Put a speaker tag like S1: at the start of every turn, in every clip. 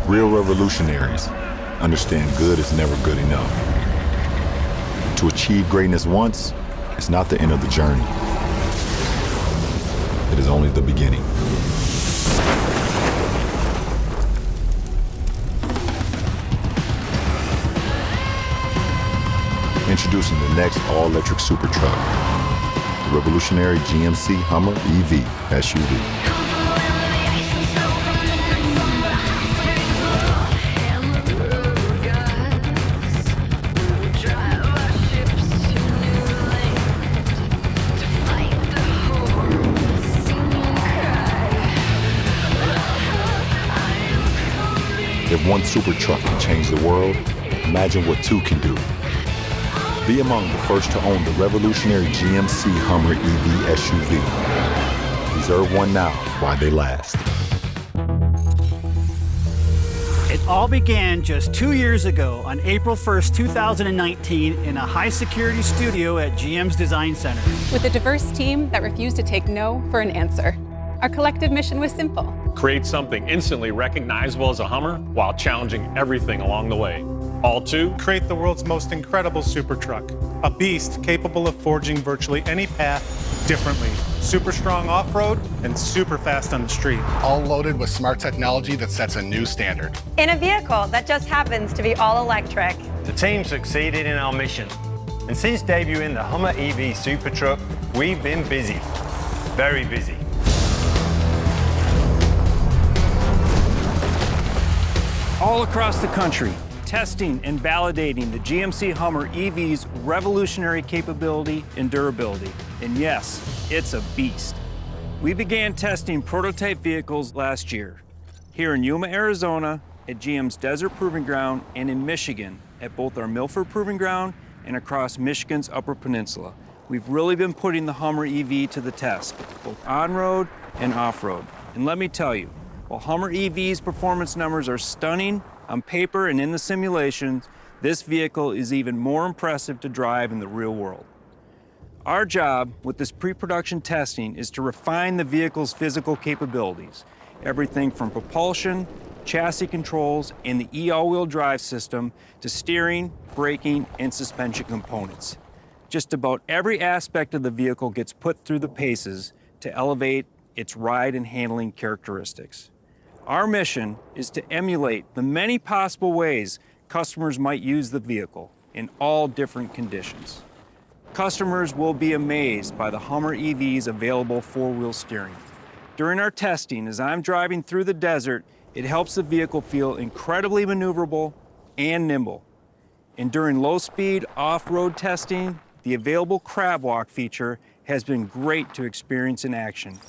S1: Real revolutionaries understand good is never good enough. To achieve greatness once, it's not the end of the journey. It is only the beginning. Introducing the next all-electric super truck, the revolutionary GMC Hummer EV SUV. If one super truck can change the world, imagine what two can do. Be among the first to own the revolutionary GMC Hummer EV SUV. Reserve one now while they last.
S2: It all began just 2 years ago on April 1st, 2019 in a high-security studio at GM's Design Center.
S3: With a diverse team that refused to take no for an answer. Our collective mission was simple.
S4: Create something instantly recognizable as a Hummer while challenging everything along the way. All to
S5: create the world's most incredible super truck, a beast capable of forging virtually any path differently. Super strong off-road and super fast on the street.
S6: All loaded with smart technology that sets a new standard.
S7: In a vehicle that just happens to be all electric.
S8: The team succeeded in our mission. And since debuting the Hummer EV super truck, we've been busy. Very busy.
S9: All across the country, testing and validating the GMC Hummer EV's revolutionary capability and durability. And yes, it's a beast. We began testing prototype vehicles last year, here in Yuma, Arizona, at GM's Desert Proving Ground, and in Michigan, at both our Milford Proving Ground and across Michigan's Upper Peninsula. We've really been putting the Hummer EV to the test, both on-road and off-road. And let me tell you, while Hummer EV's performance numbers are stunning on paper and in the simulations, this vehicle is even more impressive to drive in the real world. Our job with this pre-production testing is to refine the vehicle's physical capabilities, everything from propulsion, chassis controls, and the e-all-wheel drive system to steering, braking, and suspension components. Just about every aspect of the vehicle gets put through the paces to elevate its ride and handling characteristics. Our mission is to emulate the many possible ways customers might use the vehicle in all different conditions. Customers will be amazed by the Hummer EV's available four-wheel steering. During our testing, as I'm driving through the desert, it helps the vehicle feel incredibly maneuverable and nimble. And during low-speed off-road testing, the available crab walk feature has been great to experience in action.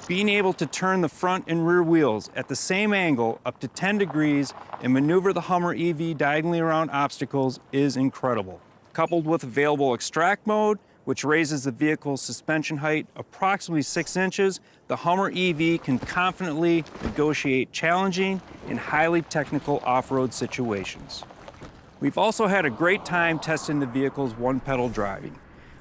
S9: Being able to turn the front and rear wheels at the same angle up to 10 degrees and maneuver the Hummer EV diagonally around obstacles is incredible. Coupled with available Extract Mode, which raises the vehicle's suspension height approximately 6 inches, the Hummer EV can confidently negotiate challenging and highly technical off-road situations. We've also had a great time testing the vehicle's one-pedal driving.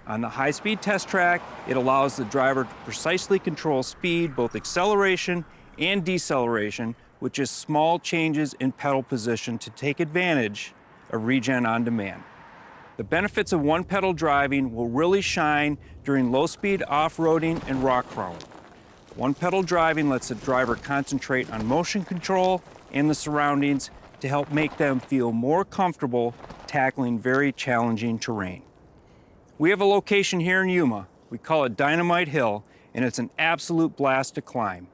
S9: On the high-speed test track, it allows the driver to precisely control speed, both acceleration and deceleration, with just small changes in pedal position to take advantage of regen on demand. The benefits of one-pedal driving will really shine during low-speed off-roading and rock crawling. One-pedal driving lets the driver concentrate on motion control and the surroundings to help make them feel more comfortable tackling very challenging terrain. We have a location here in Yuma. We call it Dynamite Hill, and it's an absolute blast to climb.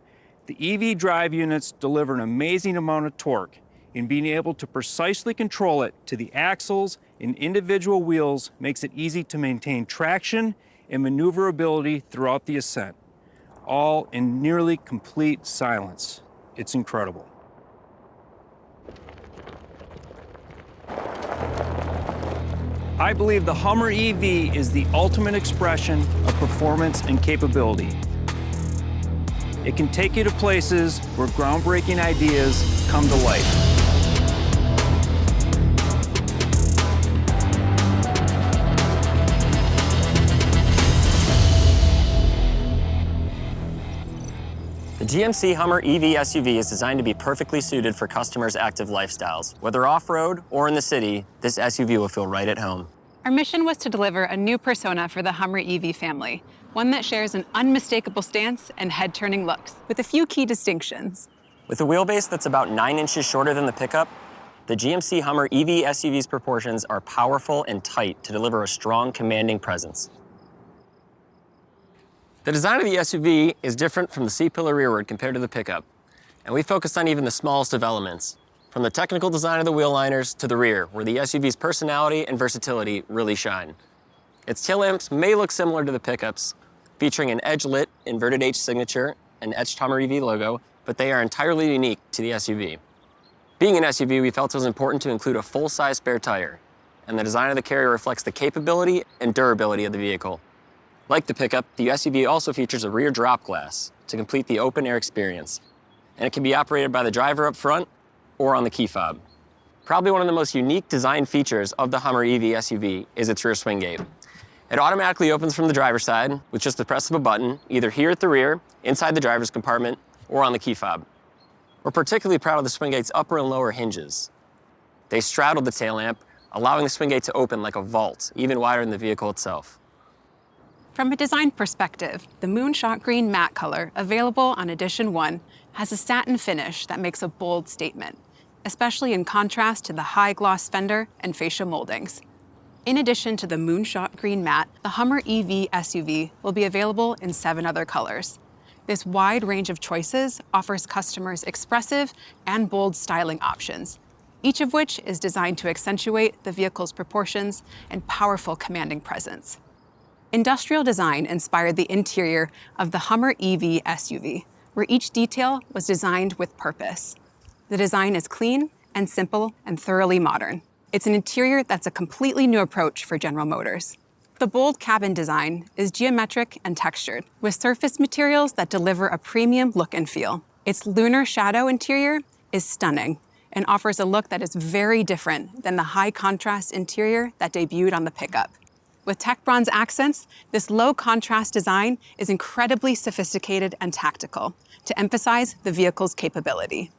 S9: The EV drive units deliver an amazing amount of torque, and being able to precisely control it to the axles and individual wheels makes it easy to maintain traction and maneuverability throughout the ascent, all in nearly complete silence. It's incredible. I believe the Hummer EV is the ultimate expression of performance and capability. It can take you to places where groundbreaking ideas come to life.
S10: The GMC Hummer EV SUV is designed to be perfectly suited for customers' active lifestyles. Whether off-road or in the city, this SUV will feel right at home.
S3: Our mission was to deliver a new persona for the Hummer EV family, one that shares an unmistakable stance and head-turning looks, with a few key distinctions.
S10: With a wheelbase that's about 9 inches shorter than the pickup, the GMC Hummer EV SUV's proportions are powerful and tight to deliver a strong, commanding presence. The design of the SUV is different from the C-pillar rearward compared to the pickup, and we focused on even the smallest of elements, from the technical design of the wheel liners to the rear, where the SUV's personality and versatility really shine. Its tail lamps may look similar to the pickups, featuring an edge-lit inverted H signature and etched Hummer EV logo, but they are entirely unique to the SUV. Being an SUV, we felt it was important to include a full-size spare tire, and the design of the carrier reflects the capability and durability of the vehicle. Like the pickup, the SUV also features a rear drop glass to complete the open-air experience, and it can be operated by the driver up front or on the key fob. Probably one of the most unique design features of the Hummer EV SUV is its rear swing gate. It automatically opens from the driver's side with just the press of a button, either here at the rear, inside the driver's compartment, or on the key fob. We're particularly proud of the swing gate's upper and lower hinges. They straddle the tail lamp, allowing the swing gate to open like a vault, even wider than the vehicle itself.
S3: From a design perspective, the Moonshot Green matte color, available on Edition 1, has a satin finish that makes a bold statement, especially in contrast to the high-gloss fender and fascia moldings. In addition to the Moonshot Green matte, the Hummer EV SUV will be available in 7 other colors. This wide range of choices offers customers expressive and bold styling options, each of which is designed to accentuate the vehicle's proportions and powerful commanding presence. Industrial design inspired the interior of the Hummer EV SUV, where each detail was designed with purpose. The design is clean and simple and thoroughly modern. It's an interior that's a completely new approach for General Motors. The bold cabin design is geometric and textured, with surface materials that deliver a premium look and feel. Its lunar shadow interior is stunning and offers a look that is very different than the high-contrast interior that debuted on the pickup. With tech bronze accents, this low-contrast design is incredibly sophisticated and tactical to emphasize the vehicle's capability.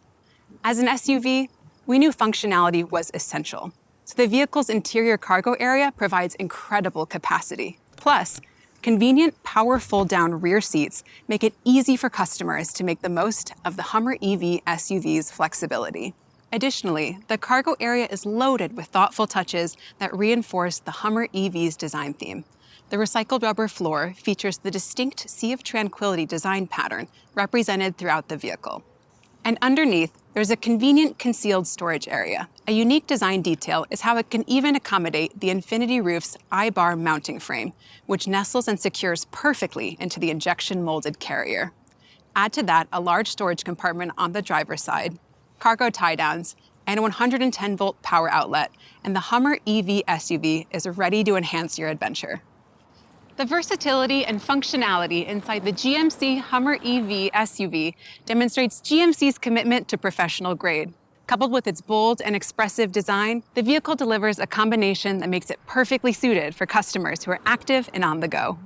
S3: As an SUV, we knew functionality was essential, so the vehicle's interior cargo area provides incredible capacity. Plus, convenient power fold-down rear seats make it easy for customers to make the most of the Hummer EV SUV's flexibility. Additionally, the cargo area is loaded with thoughtful touches that reinforce the Hummer EV's design theme. The recycled rubber floor features the distinct Sea of Tranquility design pattern represented throughout the vehicle. And underneath, there's a convenient concealed storage area. A unique design detail is how it can even accommodate the Infinity Roof's I-bar mounting frame, which nestles and secures perfectly into the injection-molded carrier. Add to that a large storage compartment on the driver's side, cargo tie-downs, and a 110-volt power outlet, and the Hummer EV SUV is ready to enhance your adventure. The versatility and functionality inside the GMC Hummer EV SUV demonstrates GMC's commitment to professional grade. Coupled with its bold and expressive design, the vehicle delivers a combination that makes it perfectly suited for customers who are active and on the go.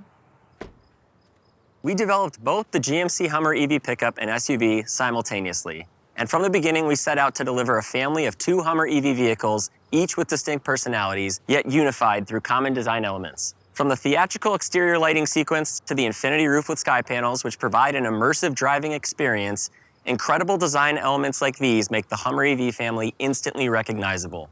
S10: We developed both the GMC Hummer EV pickup and SUV simultaneously. And from the beginning, we set out to deliver a family of 2 Hummer EV vehicles, each with distinct personalities, yet unified through common design elements. From the theatrical exterior lighting sequence to the infinity roof with sky panels, which provide an immersive driving experience, incredible design elements like these make the Hummer EV family instantly recognizable.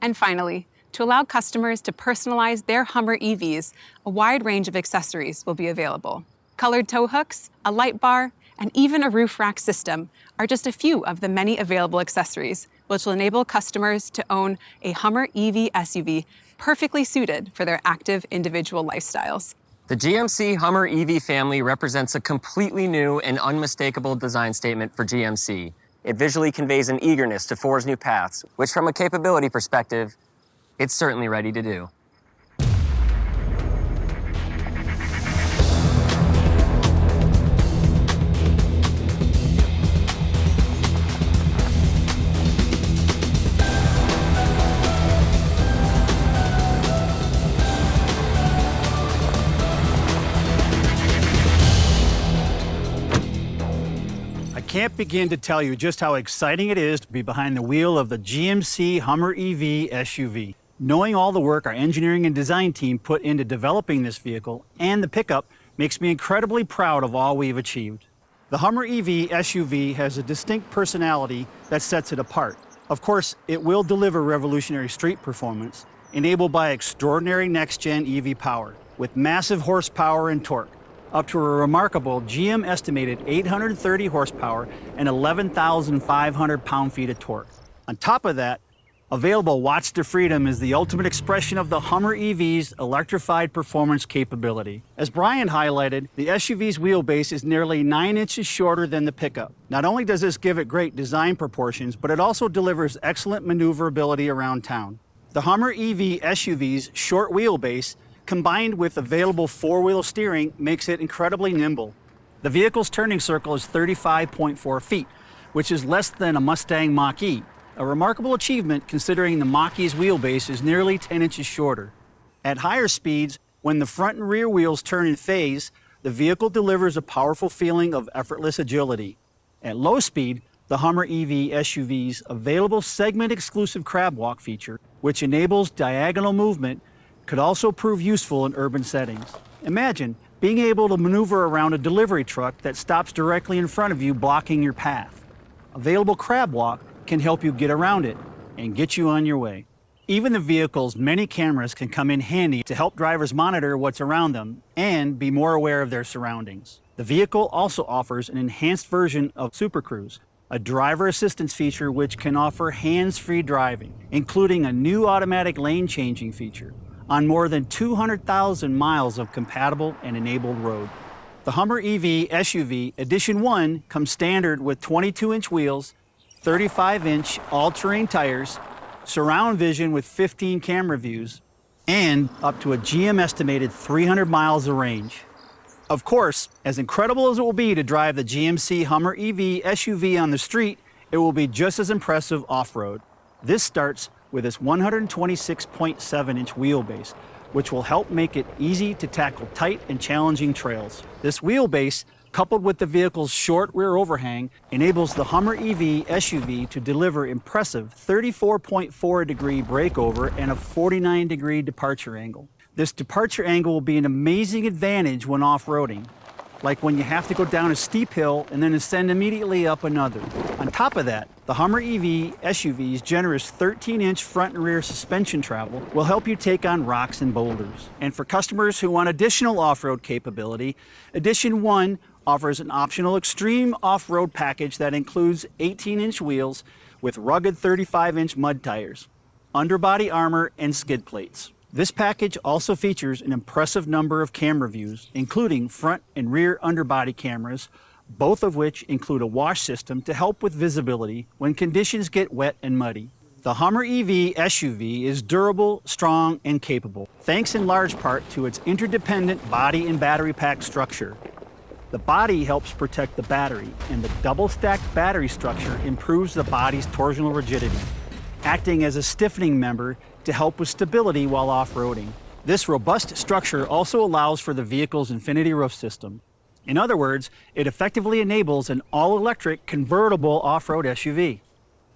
S3: And finally, to allow customers to personalize their Hummer EVs, a wide range of accessories will be available. Colored tow hooks, a light bar, and even a roof rack system are just a few of the many available accessories, which will enable customers to own a Hummer EV SUV perfectly suited for their active individual lifestyles.
S10: The GMC Hummer EV family represents a completely new and unmistakable design statement for GMC. It visually conveys an eagerness to forge new paths, which from a capability perspective, it's certainly ready to do.
S2: can't begin to tell you just how exciting it is to be behind the wheel of the GMC Hummer EV SUV. Knowing all the work our engineering and design team put into developing this vehicle and the pickup makes me incredibly proud of all we've achieved. The Hummer EV SUV has a distinct personality that sets it apart. Of course, it will deliver revolutionary street performance, enabled by extraordinary next-gen EV power, with massive horsepower and torque, up to a remarkable GM estimated 830 horsepower and 11,500 pound-feet of torque. On top of that, available watts to freedom is the ultimate expression of the Hummer EV's electrified performance capability. As Brian highlighted, the SUV's wheelbase is nearly 9 inches shorter than the pickup. Not only does this give it great design proportions, but it also delivers excellent maneuverability around town. The Hummer EV SUV's short wheelbase, combined with available four-wheel steering, makes it incredibly nimble. The vehicle's turning circle is 35.4 feet, which is less than a Mustang Mach-E, a remarkable achievement considering the Mach-E's wheelbase is nearly 10 inches shorter. At higher speeds, when the front and rear wheels turn in phase, the vehicle delivers a powerful feeling of effortless agility. At low speed, the Hummer EV SUV's available segment-exclusive crab walk feature, which enables diagonal movement, could also prove useful in urban settings. Imagine being able to maneuver around a delivery truck that stops directly in front of you, blocking your path. Available crab walk can help you get around it and get you on your way. Even the vehicle's many cameras can come in handy to help drivers monitor what's around them and be more aware of their surroundings. The vehicle also offers an enhanced version of Super Cruise, a driver assistance feature which can offer hands-free driving, including a new automatic lane changing feature on more than 200,000 miles of compatible and enabled road. The Hummer EV SUV Edition 1 comes standard with 22-inch wheels, 35-inch all-terrain tires, surround vision with 15 camera views, and up to a GM estimated 300 miles of range. Of course, as incredible as it will be to drive the GMC Hummer EV SUV on the street, it will be just as impressive off-road. This starts with its 126.7-inch wheelbase, which will help make it easy to tackle tight and challenging trails. This wheelbase, coupled with the vehicle's short rear overhang, enables the Hummer EV SUV to deliver impressive 34.4-degree breakover and a 49-degree departure angle. This departure angle will be an amazing advantage when off-roading, like when you have to go down a steep hill and then ascend immediately up another. On top of that, the Hummer EV SUV's generous 13-inch front and rear suspension travel will help you take on rocks and boulders. And for customers who want additional off-road capability, Edition 1 offers an optional extreme off-road package that includes 18-inch wheels with rugged 35-inch mud tires, underbody armor, and skid plates. This package also features an impressive number of camera views, including front and rear underbody cameras, both of which include a wash system to help with visibility when conditions get wet and muddy. The Hummer EV SUV is durable, strong, and capable, thanks in large part to its interdependent body and battery pack structure. The body helps protect the battery, and the double-stacked battery structure improves the body's torsional rigidity, acting as a stiffening member to help with stability while off-roading. This robust structure also allows for the vehicle's infinity roof system. In other words, it effectively enables an all-electric convertible off-road SUV.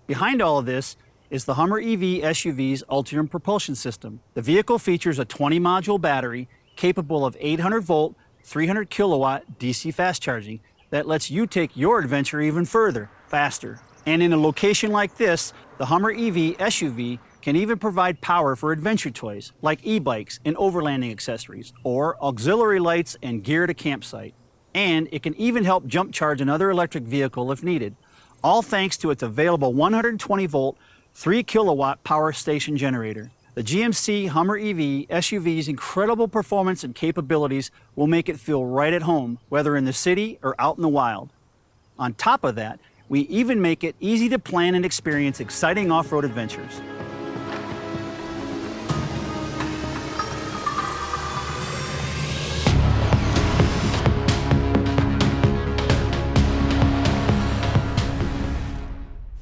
S2: Behind all of this is the Hummer EV SUV's Ultium propulsion system. The vehicle features a 20-module battery capable of 800-volt, 300-kilowatt DC fast charging that lets you take your adventure even further, faster. And in a location like this, the Hummer EV SUV can even provide power for adventure toys like e-bikes and overlanding accessories, or auxiliary lights and gear to campsite. And it can even help jump charge another electric vehicle if needed, all thanks to its available 120-volt, 3-kilowatt power station generator. The GMC Hummer EV SUV's incredible performance and capabilities will make it feel right at home, whether in the city or out in the wild. On top of that, we even make it easy to plan and experience exciting off-road adventures.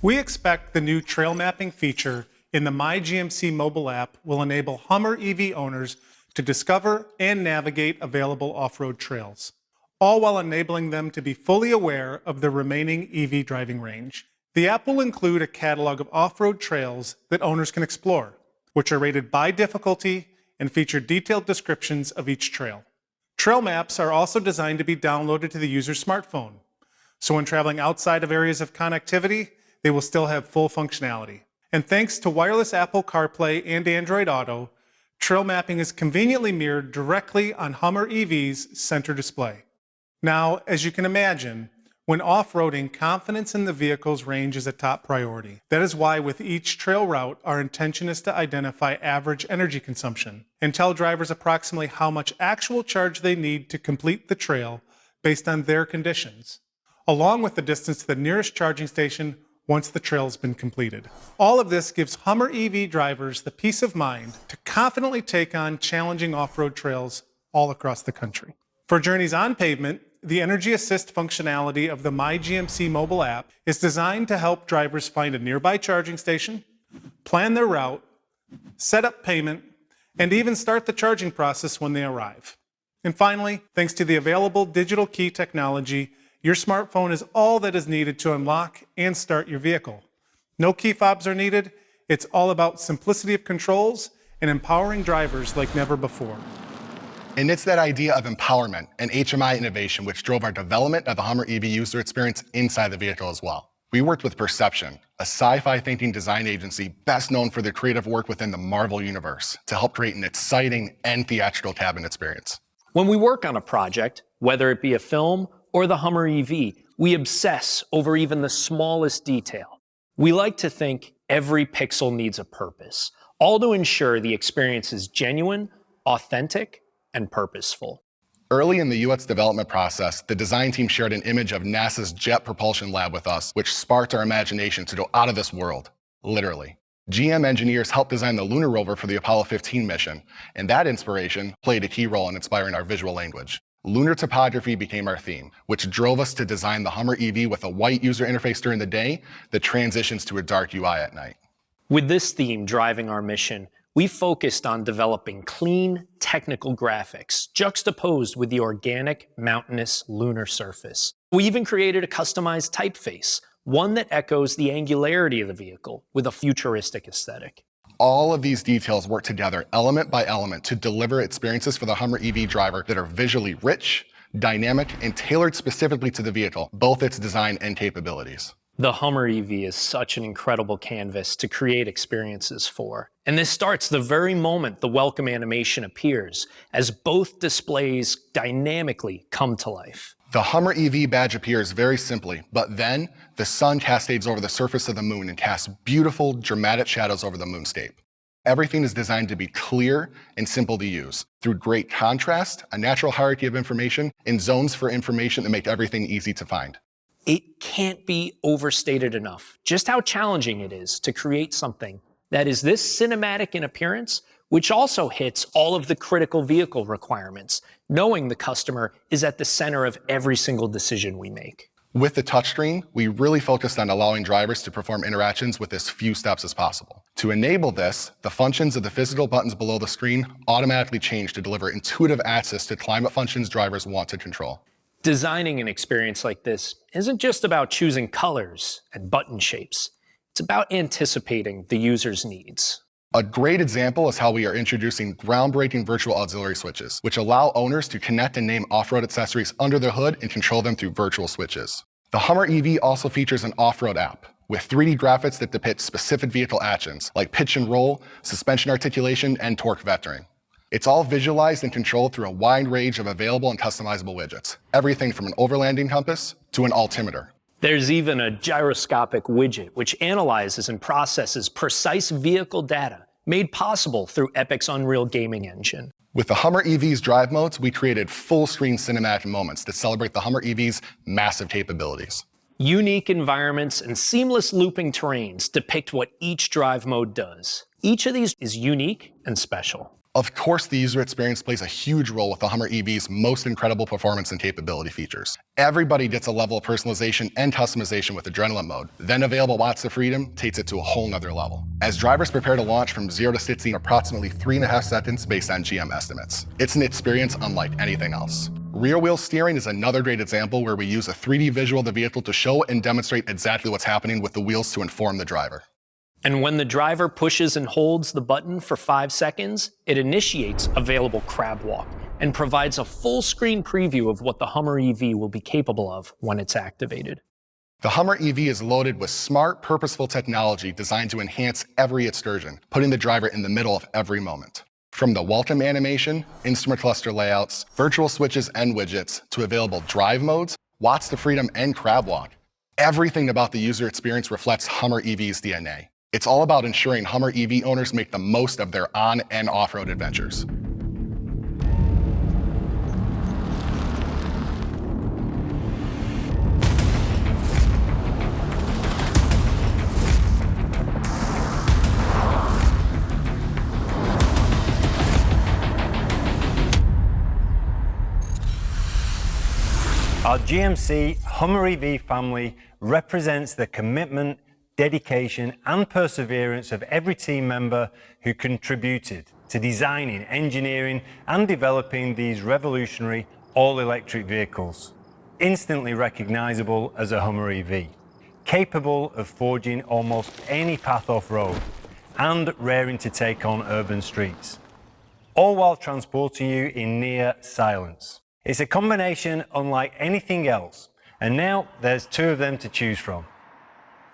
S5: We expect the new trail mapping feature in the My GMC mobile app will enable Hummer EV owners to discover and navigate available off-road trails. all while enabling them to be fully aware of the remaining EV driving range. The app will include a catalog of off-road trails that owners can explore, which are rated by difficulty and feature detailed descriptions of each trail. Trail maps are also designed to be downloaded to the user's smartphone, so when traveling outside of areas of connectivity, they will still have full functionality. And thanks to wireless Apple CarPlay and Android Auto, trail mapping is conveniently mirrored directly on Hummer EV's center display. Now, as you can imagine, when off-roading, confidence in the vehicle's range is a top priority. That is why with each trail route, our intention is to identify average energy consumption and tell drivers approximately how much actual charge they need to complete the trail based on their conditions, along with the distance to the nearest charging station once the trail has been completed. All of this gives Hummer EV drivers the peace of mind to confidently take on challenging off-road trails all across the country. For journeys on pavement, the Energy Assist functionality of the MyGMC mobile app is designed to help drivers find a nearby charging station, plan their route, set up payment, and even start the charging process when they arrive. And finally, thanks to the available digital key technology, your smartphone is all that is needed to unlock and start your vehicle. No key fobs are needed. It's all about simplicity of controls and empowering drivers like never before.
S6: And it's that idea of empowerment and HMI innovation which drove our development of the Hummer EV user experience inside the vehicle as well. We worked with Perception, a sci-fi thinking design agency best known for their creative work within the Marvel universe, to help create an exciting and theatrical cabin experience.
S11: When we work on a project, whether it be a film or the Hummer EV, we obsess over even the smallest detail. We like to think every pixel needs a purpose, all to ensure the experience is genuine, authentic, and purposeful.
S6: Early in the UX development process, the design team shared an image of NASA's Jet Propulsion Lab with us, which sparked our imagination to go out of this world, literally. GM engineers helped design the lunar rover for the Apollo 15 mission, and that inspiration played a key role in inspiring our visual language. Lunar topography became our theme, which drove us to design the Hummer EV with a white user interface during the day that transitions to a dark UI at night.
S11: With this theme driving our mission, we focused on developing clean, technical graphics, juxtaposed with the organic, mountainous lunar surface. We even created a customized typeface, one that echoes the angularity of the vehicle with a futuristic aesthetic.
S6: All of these details work together element by element to deliver experiences for the Hummer EV driver that are visually rich, dynamic, and tailored specifically to the vehicle, both its design and capabilities.
S11: The Hummer EV is such an incredible canvas to create experiences for. And this starts the very moment the welcome animation appears, as both displays dynamically come to life.
S6: The Hummer EV badge appears very simply, but then the sun cascades over the surface of the moon and casts beautiful, dramatic shadows over the moonscape. Everything is designed to be clear and simple to use, through great contrast, a natural hierarchy of information, and zones for information that make everything easy to find.
S11: It can't be overstated enough just how challenging it is to create something that is this cinematic in appearance, which also hits all of the critical vehicle requirements, knowing the customer is at the center of every single decision we make.
S6: With the touchscreen, we really focused on allowing drivers to perform interactions with as few steps as possible. To enable this, the functions of the physical buttons below the screen automatically change to deliver intuitive access to climate functions drivers want to control.
S11: Designing an experience like this isn't just about choosing colors and button shapes. It's about anticipating the user's needs.
S6: A great example is how we are introducing groundbreaking virtual auxiliary switches, which allow owners to connect and name off-road accessories under the hood and control them through virtual switches. The Hummer EV also features an off-road app with 3D graphics that depict specific vehicle actions, like pitch and roll, suspension articulation, and torque vectoring. It's all visualized and controlled through a wide range of available and customizable widgets, everything from an overlanding compass to an altimeter.
S11: There's even a gyroscopic widget which analyzes and processes precise vehicle data made possible through Epic's Unreal gaming engine.
S6: With the Hummer EV's drive modes, we created full-screen cinematic moments that celebrate the Hummer EV's massive capabilities.
S11: Unique environments and seamless looping terrains depict what each drive mode does. Each of these is unique and special.
S6: Of course, the user experience plays a huge role with the Hummer EV's most incredible performance and capability features. Everybody gets a level of personalization and customization with Adrenaline mode. Then available Watts of Freedom takes it to a whole nother level, as drivers prepare to launch from 0 to 60 in approximately 3.5 seconds based on GM estimates. It's an experience unlike anything else. Rear wheel steering is another great example where we use a 3D visual of the vehicle to show and demonstrate exactly what's happening with the wheels to inform the driver.
S11: And when the driver pushes and holds the button for 5 seconds, it initiates available crab walk and provides a full screen preview of what the Hummer EV will be capable of when it's activated.
S6: The Hummer EV is loaded with smart, purposeful technology designed to enhance every excursion, putting the driver in the middle of every moment. From the Ultium animation, instrument cluster layouts, virtual switches and widgets, to available drive modes, watts to freedom, and crab walk, everything about the user experience reflects Hummer EV's DNA. It's all about ensuring Hummer EV owners make the most of their on- and off-road adventures.
S8: Our GMC Hummer EV family represents the commitment, dedication, and perseverance of every team member who contributed to designing, engineering, and developing these revolutionary all-electric vehicles. Instantly recognizable as a Hummer EV, capable of forging almost any path off-road, and raring to take on urban streets, all while transporting you in near silence. It's a combination unlike anything else, and now there's 2 of them to choose from.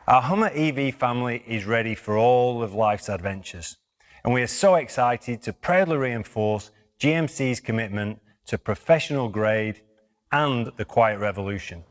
S8: Our Hummer EV family is ready for all of life's adventures, and we are so excited to proudly reinforce GMC's commitment to professional grade and the quiet revolution.